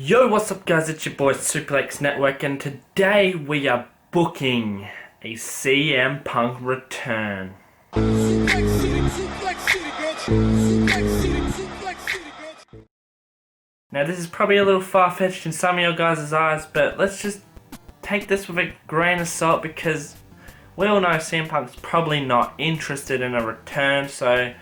Yo, what's up guys, it's your boy Suplex Network, and today we are booking a CM Punk return. Now this is probably a little far-fetched in some of your guys' eyes, but let's just take this with a grain of salt because we all know CM Punk's probably not interested in a return, so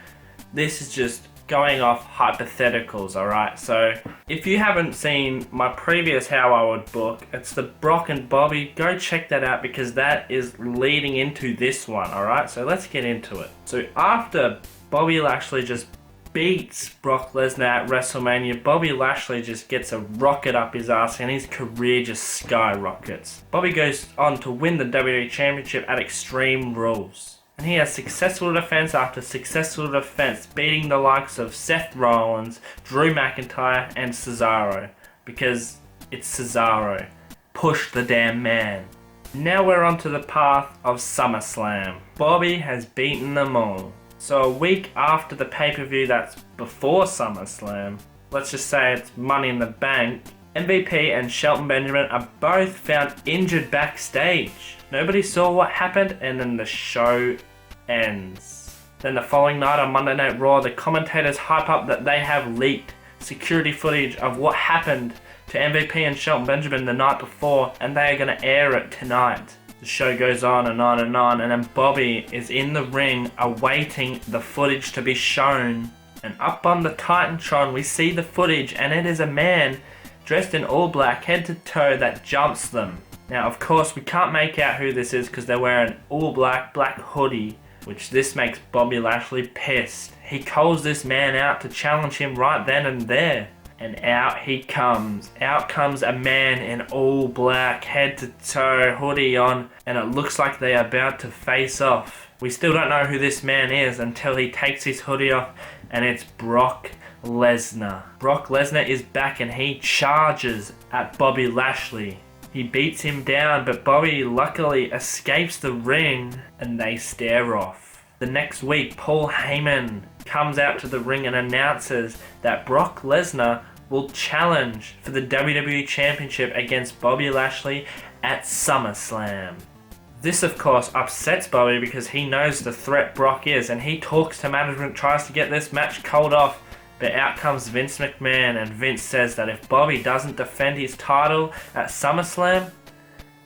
this is just going off hypotheticals, alright? So if you haven't seen my previous How I Would Book, it's the Brock and Bobby. Go check that out because that is leading into this one, alright? So let's get into it. So after Bobby Lashley just beats Brock Lesnar at WrestleMania, Bobby Lashley just gets a rocket up his ass and his career just skyrockets. Bobby goes on to win the WWE Championship at Extreme Rules. And he has successful defense after successful defense, beating the likes of Seth Rollins, Drew McIntyre, and Cesaro. Because it's Cesaro. Push the damn man. Now we're onto the path of Summerslam. Bobby has beaten them all. So a week after the pay-per-view that's before SummerSlam, let's just say it's Money in the Bank, MVP and Shelton Benjamin are both found injured backstage. Nobody saw what happened, and then the show ends. Then the following night on Monday Night Raw, the commentators hype up that they have leaked security footage of what happened to MVP and Shelton Benjamin the night before, and they are going to air it tonight. The show goes on and on and on, and then Bobby is in the ring awaiting the footage to be shown. And up on the Titantron we see the footage, and it is a man dressed in all black head to toe that jumps them. Now of course we can't make out who this is because they're wearing all black hoodie, which this makes Bobby Lashley pissed. He calls this man out to challenge him right then and there. And out he comes. Out comes a man in all black, head to toe, hoodie on, and it looks like they are about to face off. We still don't know who this man is until he takes his hoodie off, and it's Brock Lesnar. Brock Lesnar is back and he charges at Bobby Lashley. He beats him down, but Bobby luckily escapes the ring and they stare off. The next week, Paul Heyman comes out to the ring and announces that Brock Lesnar will challenge for the WWE Championship against Bobby Lashley at SummerSlam. This of course upsets Bobby because he knows the threat Brock is, and he talks to management, tries to get this match called off, but out comes Vince McMahon, and Vince says that if Bobby doesn't defend his title at SummerSlam,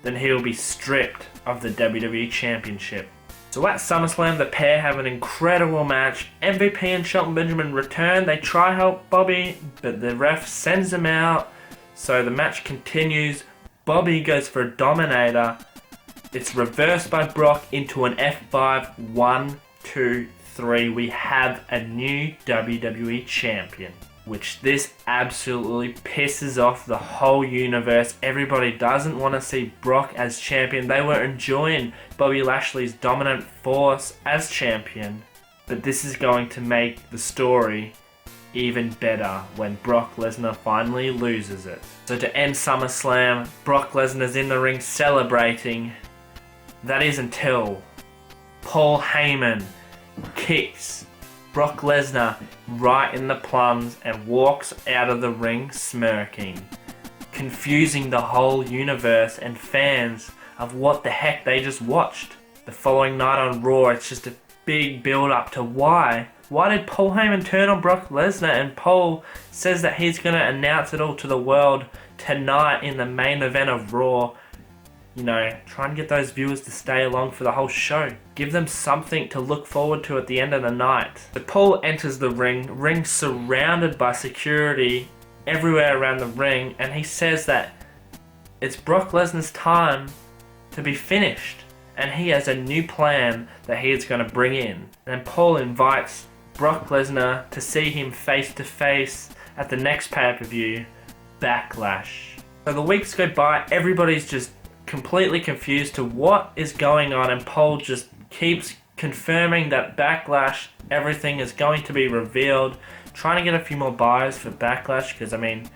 then he will be stripped of the WWE Championship. So at SummerSlam, the pair have an incredible match. MVP and Shelton Benjamin return. They try help Bobby, but the ref sends them out. So the match continues. Bobby goes for a Dominator. It's reversed by Brock into an F5. 1, 2, 3. We have a new WWE Champion. Which this absolutely pisses off the whole universe. Everybody doesn't want to see Brock as champion. They were enjoying Bobby Lashley's dominant force as champion. But this is going to make the story even better when Brock Lesnar finally loses it. So to end SummerSlam, Brock Lesnar's in the ring celebrating. That is until Paul Heyman kicks Brock Lesnar right in the plums and walks out of the ring smirking, confusing the whole universe and fans of what the heck they just watched. The following night on Raw, it's just a big build up to why. Why did Paul Heyman turn on Brock Lesnar? And Paul says that he's going to announce it all to the world tonight in the main event of Raw. You know, try and get those viewers to stay along for the whole show. Give them something to look forward to at the end of the night. So Paul enters the ring surrounded by security everywhere around the ring, and he says that it's Brock Lesnar's time to be finished, and he has a new plan that he is going to bring in. And Paul invites Brock Lesnar to see him face to face at the next pay-per-view, Backlash. So the weeks go by, everybody's just completely confused to what is going on, and Paul just keeps confirming that Backlash, everything is going to be revealed, trying to get a few more buys for Backlash because I mean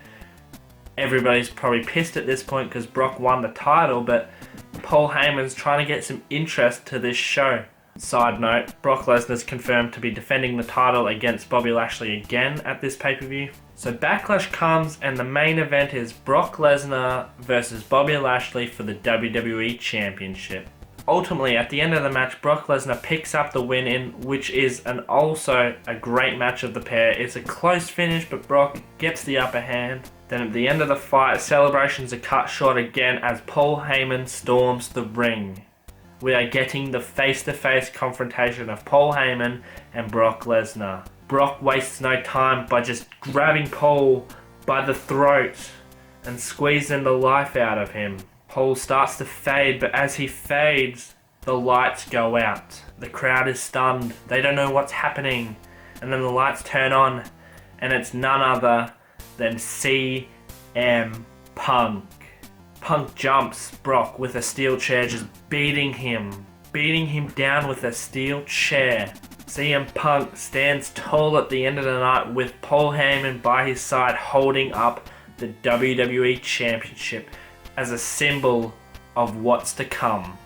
everybody's probably pissed at this point because Brock won the title, but Paul Heyman's trying to get some interest to this show. Side note, Brock Lesnar's confirmed to be defending the title against Bobby Lashley again at this pay-per-view. So Backlash comes and the main event is Brock Lesnar versus Bobby Lashley for the WWE Championship. Ultimately, at the end of the match, Brock Lesnar picks up the win in which is also a great match of the pair. It's a close finish, but Brock gets the upper hand. Then at the end of the fight, celebrations are cut short again as Paul Heyman storms the ring. We are getting the face-to-face confrontation of Paul Heyman and Brock Lesnar. Brock wastes no time by just grabbing Paul by the throat and squeezing the life out of him. Paul starts to fade, but as he fades, the lights go out. The crowd is stunned. They don't know what's happening. And then the lights turn on, and it's none other than CM Punk. Punk jumps Brock with a steel chair, just beating him down with a steel chair. CM Punk stands tall at the end of the night with Paul Heyman by his side holding up the WWE Championship as a symbol of what's to come.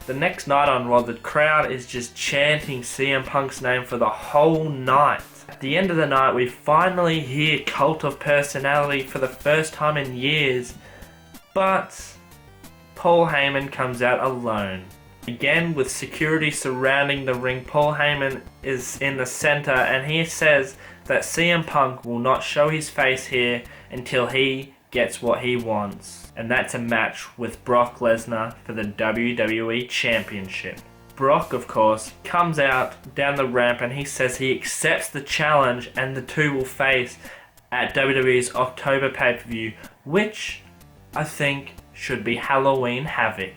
The next night on Raw, the crowd is just chanting CM Punk's name for the whole night. At the end of the night, we finally hear Cult of Personality for the first time in years, but Paul Heyman comes out alone. Again, with security surrounding the ring, Paul Heyman is in the center and he says that CM Punk will not show his face here until he gets what he wants. And that's a match with Brock Lesnar for the WWE Championship. Brock, of course, comes out down the ramp and he says he accepts the challenge and the two will face at WWE's October pay-per-view, which I think should be Halloween Havoc.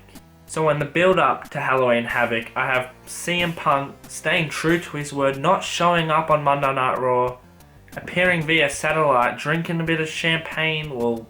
So in the build-up to Halloween Havoc, I have CM Punk staying true to his word, not showing up on Monday Night Raw, appearing via satellite, drinking a bit of champagne,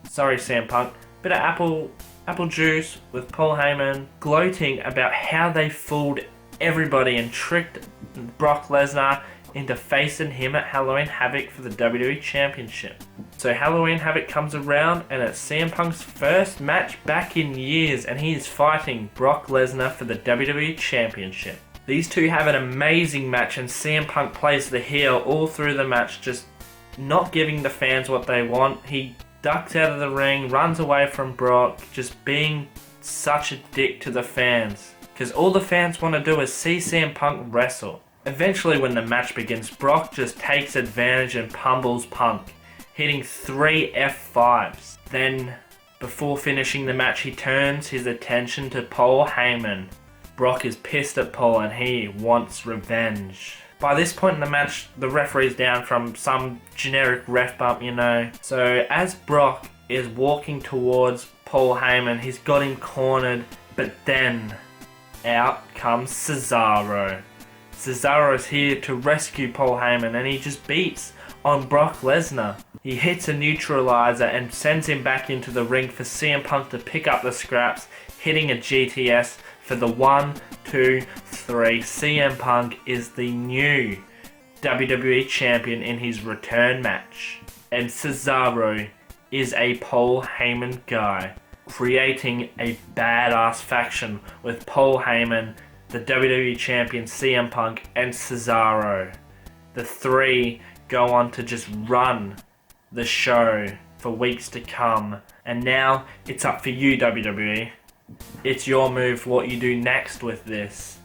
sorry CM Punk, bit of apple juice with Paul Heyman, gloating about how they fooled everybody and tricked Brock Lesnar into facing him at Halloween Havoc for the WWE Championship. So Halloween Havoc comes around and it's CM Punk's first match back in years and he is fighting Brock Lesnar for the WWE Championship. These two have an amazing match and CM Punk plays the heel all through the match, just not giving the fans what they want. He ducks out of the ring, runs away from Brock, just being such a dick to the fans. Because all the fans want to do is see CM Punk wrestle. Eventually when the match begins, Brock just takes advantage and pummels Punk, hitting 3 F5s. Then, before finishing the match, he turns his attention to Paul Heyman. Brock is pissed at Paul and he wants revenge. By this point in the match, the referee's down from some generic ref bump, So as Brock is walking towards Paul Heyman, he's got him cornered, but then out comes Cesaro. Cesaro's here to rescue Paul Heyman and he just beats on Brock Lesnar. He hits a neutralizer and sends him back into the ring for CM Punk to pick up the scraps, hitting a GTS for the 1, 2, 3. CM Punk is the new WWE Champion in his return match. And Cesaro is a Paul Heyman guy, creating a badass faction with Paul Heyman, the WWE Champion CM Punk, and Cesaro. The three go on to just run the show for weeks to come. And now it's up for you, WWE. It's your move what you do next with this.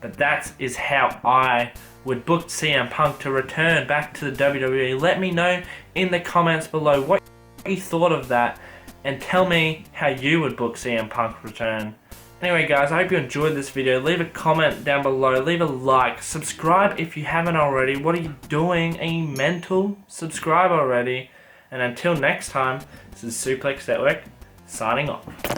But that is how I would book CM Punk to return back to the WWE. Let me know in the comments below what you thought of that. And tell me how you would book CM Punk return. Anyway guys, I hope you enjoyed this video. Leave a comment down below, leave a like, subscribe if you haven't already. What are you doing? Are you mental? Subscribe already. And until next time, this is Suplex Network, signing off.